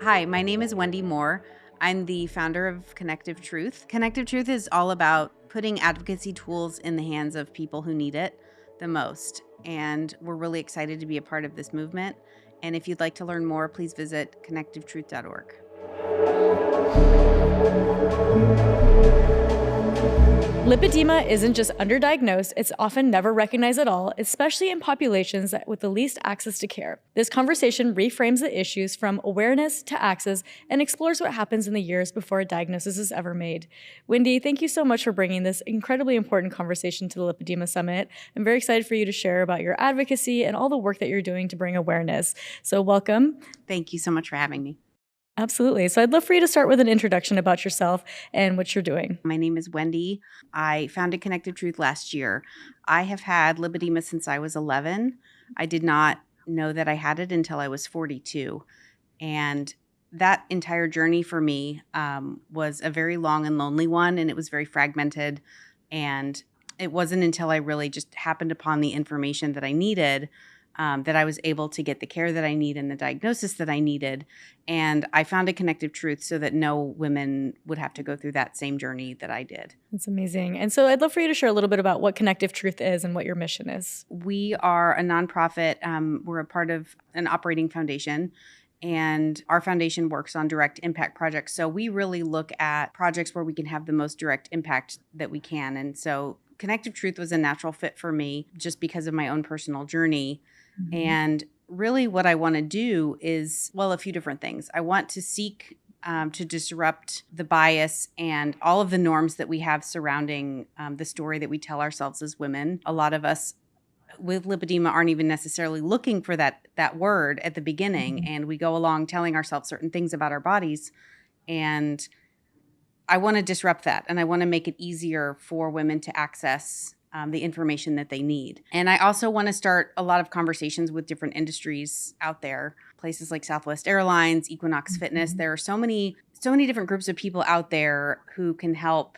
Hi, my name is Wendy Moore. I'm the founder of Connective Truth. Connective Truth is all about putting advocacy tools in the hands of people who need it the most. And we're really excited to be a part of this movement. And if you'd like to learn more, please visit connectivetruth.org. Lipedema isn't just underdiagnosed, it's often never recognized at all, especially in populations with the least access to care. This conversation reframes the issues from awareness to access and explores what happens in the years before a diagnosis is ever made. Wendy, thank you so much for bringing this incredibly important conversation to the Lipedema Summit. I'm very excited for you to share about your advocacy and all the work that you're doing to bring awareness. So welcome. Thank you so much for having me. Absolutely. So I'd love for you to start with an introduction about yourself and what you're doing. My name is Wendy. I founded Connective Truth last year. I have had lipedema since I was 11. I did not know that I had it until I was 42. And that entire journey for me was a very long and lonely one, and it was very fragmented. And it wasn't until I really just happened upon the information that I needed that I was able to get the care that I need and the diagnosis that I needed. And I found a Connective Truth so that no women would have to go through that same journey that I did. That's amazing. And so I'd love for you to share a little bit about what Connective Truth is and what your mission is. We are a nonprofit. We're a part of an operating foundation. And our foundation works on direct impact projects. So we really look at projects where we can have the most direct impact that we can. And so Connective Truth was a natural fit for me just because of my own personal journey. Mm-hmm. And really what I want to do is, well, a few different things. I want to seek to disrupt the bias and all of the norms that we have surrounding the story that we tell ourselves as women. A lot of us with lipedema aren't even necessarily looking for that word at the beginning. Mm-hmm. And we go along telling ourselves certain things about our bodies. And I want to disrupt that. And I want to make it easier for women to access the information that they need. And I also want to start a lot of conversations with different industries out there, places like Southwest Airlines, Equinox mm-hmm. Fitness. There are so many different groups of people out there who can help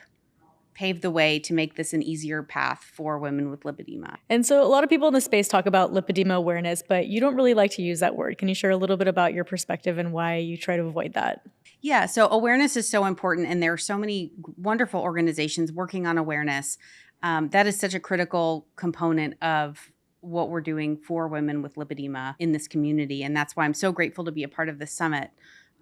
pave the way to make this an easier path for women with lipedema. And so a lot of people in the space talk about lipedema awareness, but you don't really like to use that word. Can you share a little bit about your perspective and why you try to avoid that? Yeah, so awareness is so important, and there are so many wonderful organizations working on awareness. That is such a critical component of what we're doing for women with lipedema in this community, and that's why I'm so grateful to be a part of this summit,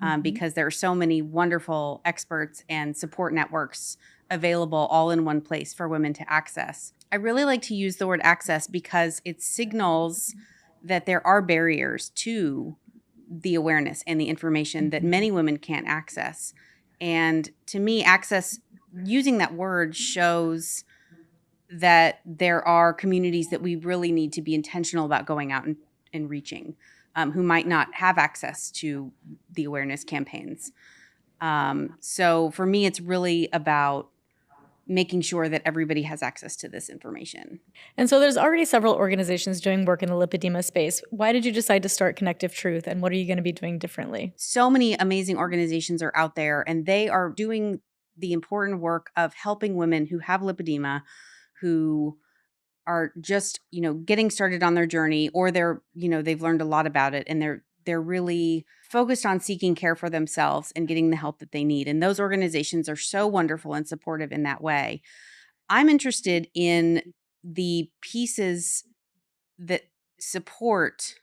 mm-hmm. because there are so many wonderful experts and support networks available all in one place for women to access. I really like to use the word access because it signals that there are barriers to the awareness and the information that many women can't access. And to me, access, using that word shows that there are communities that we really need to be intentional about going out and reaching, who might not have access to the awareness campaigns. So for me, it's really about making sure that everybody has access to this information. And so there's already several organizations doing work in the lipedema space. Why did you decide to start Connective Truth, and what are you going to be doing differently? So many amazing organizations are out there, and they are doing the important work of helping women who have lipedema, who are just, getting started on their journey, or they've learned a lot about it, and they're really focused on seeking care for themselves and getting the help that they need. And those organizations are so wonderful and supportive in that way. I'm interested in the pieces that support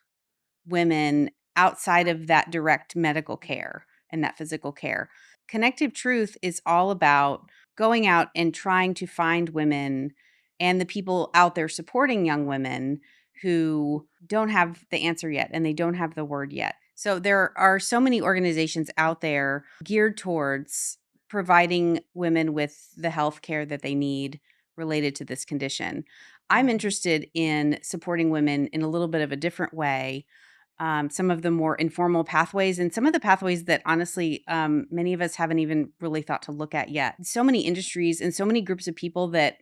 women outside of that direct medical care and that physical care. Connective Truth is all about going out and trying to find women and the people out there supporting young women who don't have the answer yet and they don't have the word yet. So there are so many organizations out there geared towards providing women with the health care that they need related to this condition. I'm interested in supporting women in a little bit of a different way. Some of the more informal pathways and some of the pathways that honestly, many of us haven't even really thought to look at yet. So many industries and so many groups of people that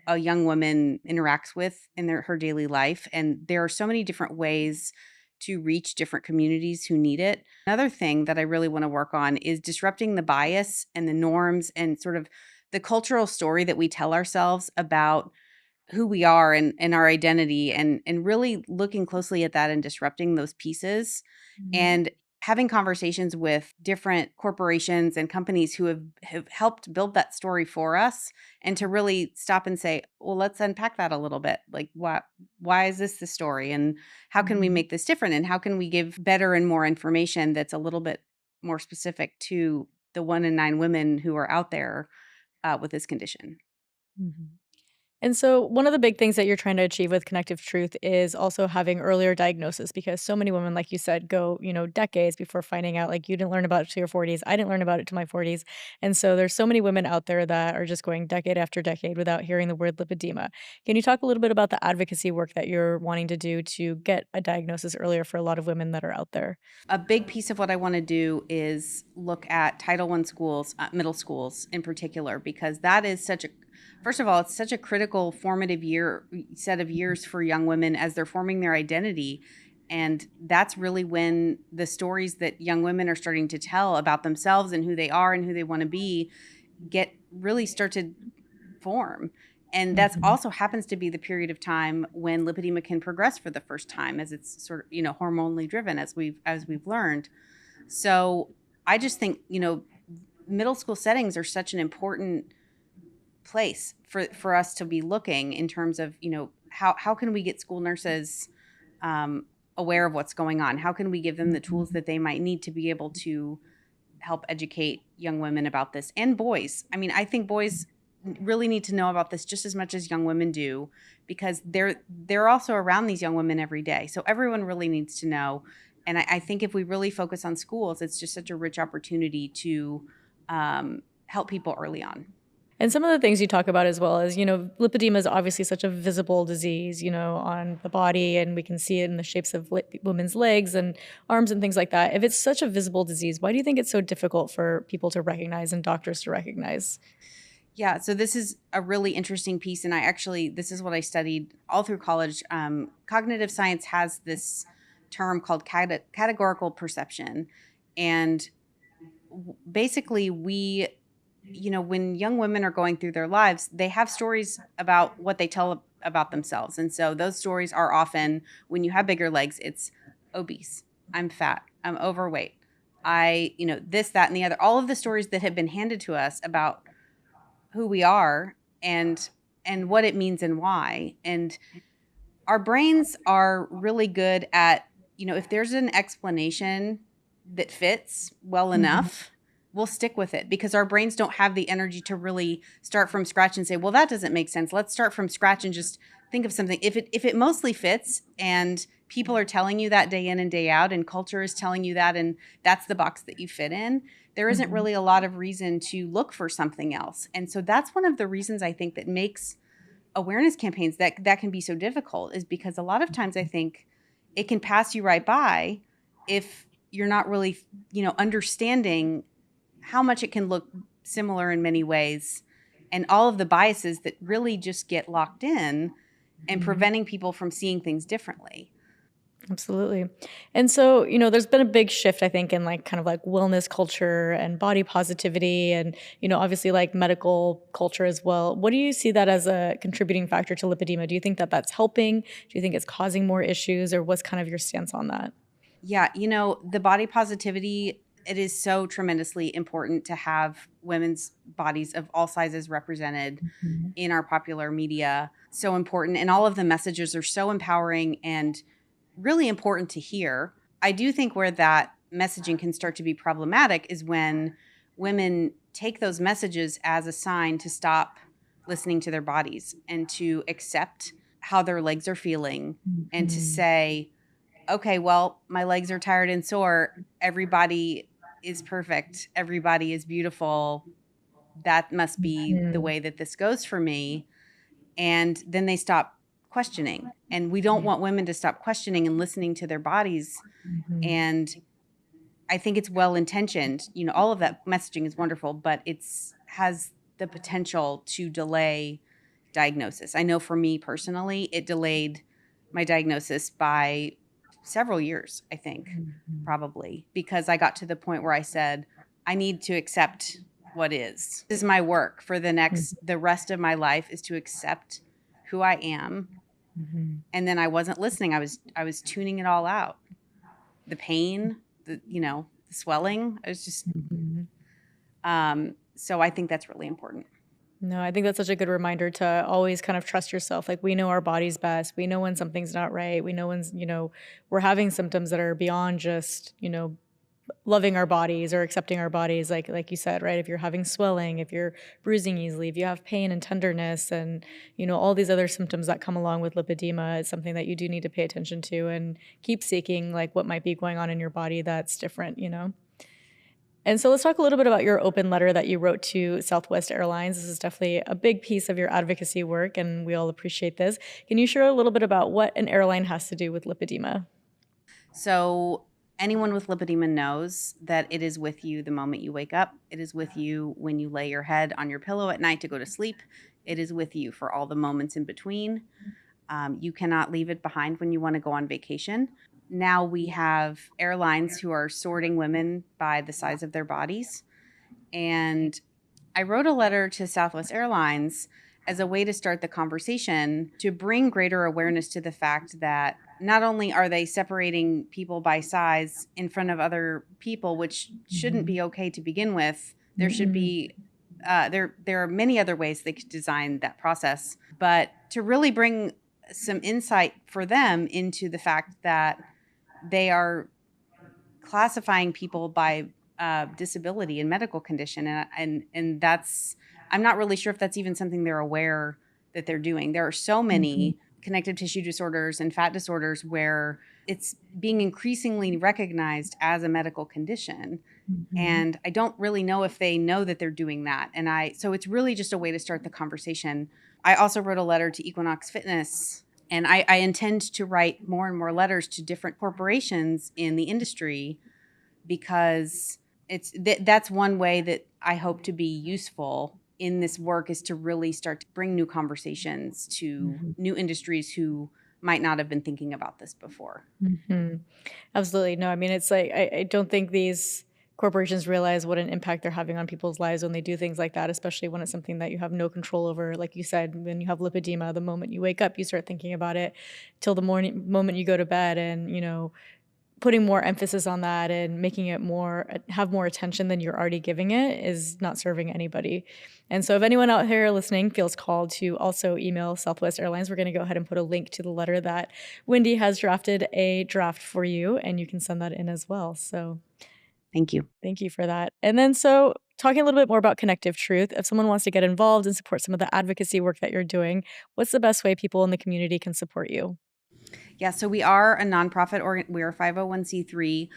a young woman interacts with in her daily life. And there are so many different ways to reach different communities who need it. Another thing that I really want to work on is disrupting the bias and the norms and sort of the cultural story that we tell ourselves about who we are and our identity, and really looking closely at that and disrupting those pieces. Mm-hmm. And having conversations with different corporations and companies who have helped build that story for us, and to really stop and say, well, let's unpack that a little bit. Like, why is this the story? And how can we Mhm. make this different? And how can we give better and more information that's a little bit more specific to the 1 in 9 women who are out there with this condition? Mhm. And so, one of the big things that you're trying to achieve with Connective Truth is also having earlier diagnosis because so many women, like you said, go, decades before finding out. Like, you didn't learn about it to your 40s. I didn't learn about it to my 40s. And so, there's so many women out there that are just going decade after decade without hearing the word lipedema. Can you talk a little bit about the advocacy work that you're wanting to do to get a diagnosis earlier for a lot of women that are out there? A big piece of what I want to do is look at Title I schools, middle schools in particular, because that is first of all, it's such a critical formative set of years for young women as they're forming their identity. And that's really when the stories that young women are starting to tell about themselves and who they are and who they want to be start to form. And that's Mhm. also happens to be the period of time when lipedema can progress for the first time, as it's sort of, hormonally driven, as we've learned. So I just think, middle school settings are such an important place for us to be looking in terms of, how can we get school nurses um, aware of what's going on? How can we give them the tools Mhm. that they might need to be able to help educate young women about this, and boys? I mean, I think boys really need to know about this just as much as young women do, because they're also around these young women every day. So everyone really needs to know. And I think if we really focus on schools, it's just such a rich opportunity to help people early on. And some of the things you talk about as well is, lipedema is obviously such a visible disease, on the body, and we can see it in the shapes of women's legs and arms and things like that. If it's such a visible disease, why do you think it's so difficult for people to recognize and doctors to recognize? Yeah, so this is a really interesting piece, and this is what I studied all through college. Cognitive science has this term called categorical perception, and basically, when young women are going through their lives, they have stories about what they tell about themselves, and so those stories are often, when you have bigger legs, it's obese, I'm fat, I'm overweight, this, that, and the other. All of the stories that have been handed to us about who we are, and what it means and why. And our brains are really good at, if there's an explanation that fits well Mhm. enough, we'll stick with it, because our brains don't have the energy to really start from scratch and say, well, that doesn't make sense, let's start from scratch and just think of something. If it mostly fits, and people are telling you that day in and day out, and culture is telling you that, and that's the box that you fit in, there isn't Mhm. really a lot of reason to look for something else. And so that's one of the reasons I think that makes awareness campaigns that can be so difficult, is because a lot of times I think it can pass you right by if you're not really, understanding how much it can look similar in many ways, and all of the biases that really just get locked in and Mhm. preventing people from seeing things differently. Absolutely. And so, there's been a big shift, I think, in like kind of like wellness culture and body positivity and, obviously like medical culture as well. What do you see that as a contributing factor to lipedema? Do you think that that's helping? Do you think it's causing more issues, or what's kind of your stance on that? Yeah, the body positivity, it is so tremendously important to have women's bodies of all sizes represented Mhm. in our popular media. So important. And all of the messages are so empowering and really important to hear. I do think where that messaging can start to be problematic is when women take those messages as a sign to stop listening to their bodies, and to accept how their legs are feeling, and to Mhm. say, okay, well, my legs are tired and sore. Everybody is perfect. Everybody is beautiful. That must be the Mhm. way that this goes for me. And then they stop questioning. And we don't want women to stop questioning and listening to their bodies. Mhm. And I think it's well intentioned. All of that messaging is wonderful, but it's has the potential to delay diagnosis. I know for me personally, it delayed my diagnosis by several years, I think, Mhm. probably, because I got to the point where I said, I need to accept what is. This is my work for the rest of my life, is to accept who I am. Mhm. And then I wasn't listening. I was tuning it all out. The pain. the swelling. It was just, Mhm. so I think that's really important. No, I think that's such a good reminder to always kind of trust yourself. Like, we know our bodies best. We know when something's not right. We know when, we're having symptoms that are beyond just, loving our bodies or accepting our bodies. Like you said, right? If you're having swelling, if you're bruising easily, if you have pain and tenderness and, all these other symptoms that come along with lipedema, it's something that you do need to pay attention to and keep seeking like what might be going on in your body that's different. And so let's talk a little bit about your open letter that you wrote to Southwest Airlines. This is definitely a big piece of your advocacy work, and we all appreciate this. Can you share a little bit about what an airline has to do with lipedema? So anyone with lipedema knows that it is with you the moment you wake up. It is with you when you lay your head on your pillow at night to go to sleep. It is with you for all the moments in between. You cannot leave it behind when you want to go on vacation. Now we have airlines who are sorting women by the size of their bodies. And I wrote a letter to Southwest Airlines as a way to start the conversation to bring greater awareness to the fact that not only are they separating people by size in front of other people, which shouldn't be okay to begin with, there should be there are many other ways they could design that process, but to really bring some insight for them into the fact that they are classifying people by disability and medical condition, and that's, I'm not really sure if that's even something they're aware that they're doing. There are so Mhm. many connective tissue disorders and fat disorders where it's being increasingly recognized as a medical condition, Mhm. and I don't really know if they know that they're doing that. And so it's really just a way to start the conversation. I also wrote a letter to Equinox Fitness, and I intend to write more and more letters to different corporations in the industry, because that's one way that I hope to be useful in this work, is to really start to bring new conversations to Mhm. new industries who might not have been thinking about this before. Mhm. Absolutely. No, I mean, it's like, I don't think these corporations realize what an impact they're having on people's lives when they do things like that, especially when it's something that you have no control over. Like you said, when you have lipedema, the moment you wake up, you start thinking about it till the moment you go to bed. And, putting more emphasis on that and making it have more attention than you're already giving it is not serving anybody. And so if anyone out here listening feels called to also email Southwest Airlines, we're going to go ahead and put a link to the letter that Wendy has drafted a draft for you, and you can send that in as well. So Thank you. thank you for that. And then, so talking a little bit more about Connective Truth, if someone wants to get involved and support some of the advocacy work that you're doing, what's the best way people in the community can support you? Yeah, so we are a nonprofit we are a 501c3.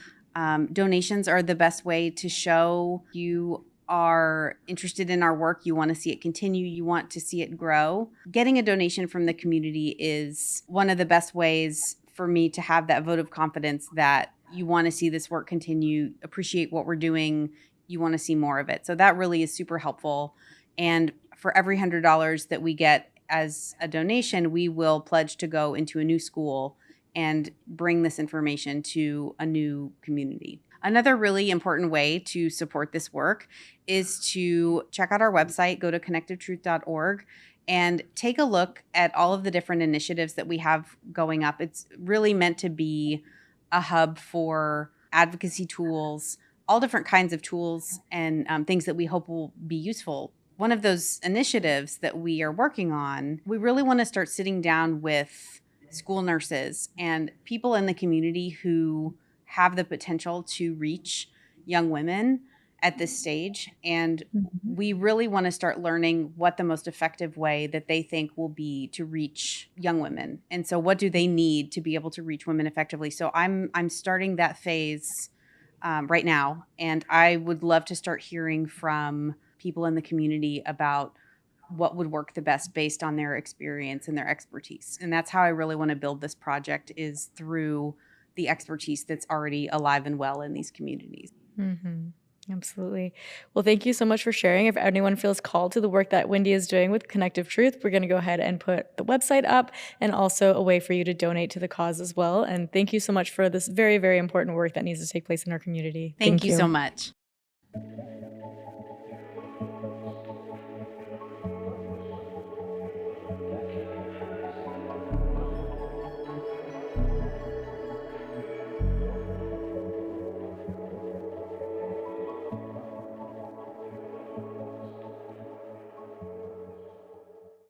Donations are the best way to show you are interested in our work, you want to see it continue, you want to see it grow. Getting a donation from the community is one of the best ways for me to have that vote of confidence that you want to see this work continue, appreciate what we're doing, you want to see more of it. So that really is super helpful. And for every $100 that we get as a donation, we will pledge to go into a new school and bring this information to a new community. Another really important way to support this work is to check out our website, go to connectivetruth.org, and take a look at all of the different initiatives that we have going up. It's really meant to be a hub for advocacy tools, all different kinds of tools and things that we hope will be useful. One of those initiatives that we are working on, we really want to start sitting down with school nurses and people in the community who have the potential to reach young women at this stage. And Mhm. we really want to start learning what the most effective way that they think will be to reach young women. And so what do they need to be able to reach women effectively? So I'm starting that phase right now. And I would love to start hearing from people in the community about what would work the best based on their experience and their expertise. And that's how I really want to build this project, is through the expertise that's already alive and well in these communities. Mhm. Absolutely. Well, thank you so much for sharing. If anyone feels called to the work that Wendy is doing with Connective Truth, we're going to go ahead and put the website up and also a way for you to donate to the cause as well. And thank you so much for this very, very important work that needs to take place in our community. Thank Thank you so you. much.